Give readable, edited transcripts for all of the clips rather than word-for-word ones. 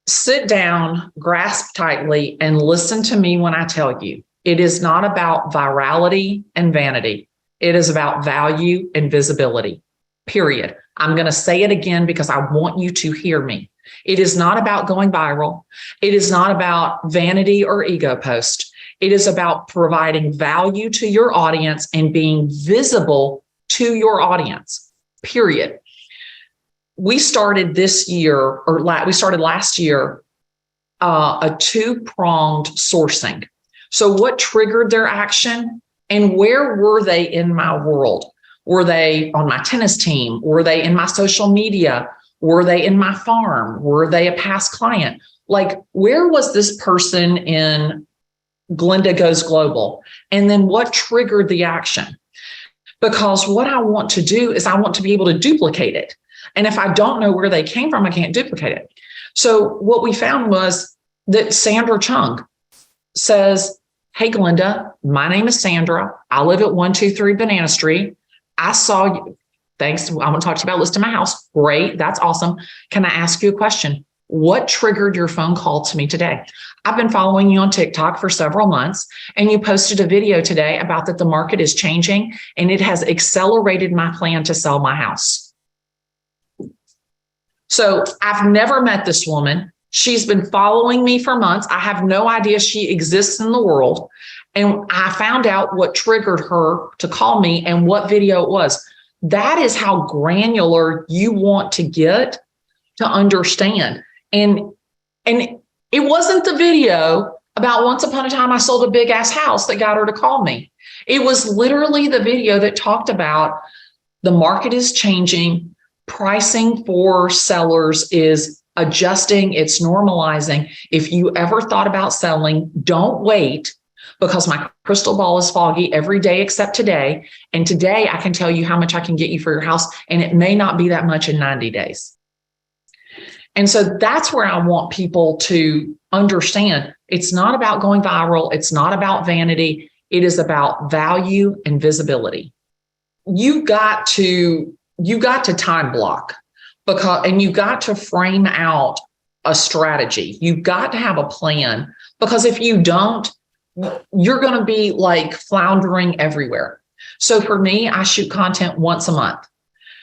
Sit down, grasp tightly, and listen to me when I tell you. It is not about virality and vanity. It is about value and visibility, period. I'm going to say it again because I want you to hear me. It is not about going viral. It is not about vanity or ego post. It is about providing value to your audience and being visible to your audience, period. We started this year, or we started last year, a two-pronged sourcing. So what triggered their action and where were they in my world? Were they on my tennis team? Were they in my social media? Were they in my farm? Were they a past client? Like, where was this person in Glenda Goes Global? And then what triggered the action? Because what I want to do is I want to be able to duplicate it. And if I don't know where they came from, I can't duplicate it. So what we found was that Sandra Chung says, hey, Glenda, my name is Sandra. I live at 123 Banana Street. I saw you. Thanks. I want to talk to you about listing my house. Great. That's awesome. Can I ask you a question? What triggered your phone call to me today? I've been following you on TikTok for several months, and you posted a video today about that the market is changing and it has accelerated my plan to sell my house. So I've never met this woman. She's been following me for months. I have no idea she exists in the world. And I found out what triggered her to call me and what video it was. That is how granular you want to get to understand. And it wasn't the video about once upon a time I sold a big ass house that got her to call me. It was literally the video that talked about the market is changing. Pricing for sellers is adjusting, it's normalizing. If you ever thought about selling, don't wait, because my crystal ball is foggy every day except today. And today I can tell you how much I can get you for your house, and it may not be that much in 90 days. And so that's where I want people to understand. It's not about going viral. It's not about vanity. It is about value and visibility. You got to time block, and you got to frame out a strategy. You've got to have a plan, because if you don't, you're going to be like floundering everywhere. So for me, I shoot content once a month.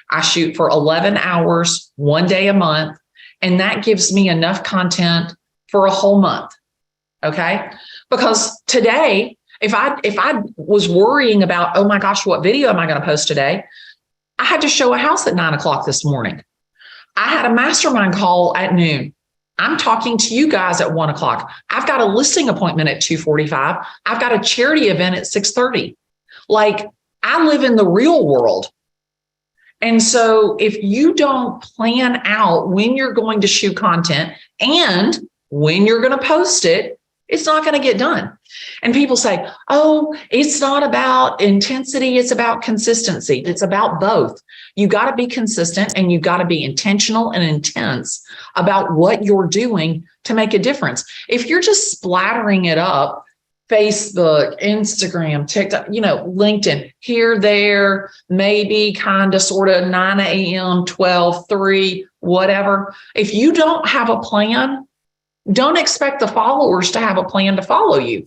I shoot for 11 hours, one day a month, and that gives me enough content for a whole month. Okay. Because today, if I was worrying about, oh my gosh, what video am I going to post today? I had to show a house at 9 o'clock this morning. I had a mastermind call at noon. I'm talking to you guys at 1 o'clock. I've got a listing appointment at 2:45. I've got a charity event at 6:30. Like, I live in the real world. And so if you don't plan out when you're going to shoot content and when you're going to post it, it's not going to get done. And people say, oh, it's not about intensity. It's about consistency. It's about both. You got to be consistent, and you got to be intentional and intense about what you're doing to make a difference. If you're just splattering it up, Facebook, Instagram, TikTok, LinkedIn, here, there, maybe, kind of, sort of 9 a.m., 12, 3, whatever. If you don't have a plan, don't expect the followers to have a plan to follow you.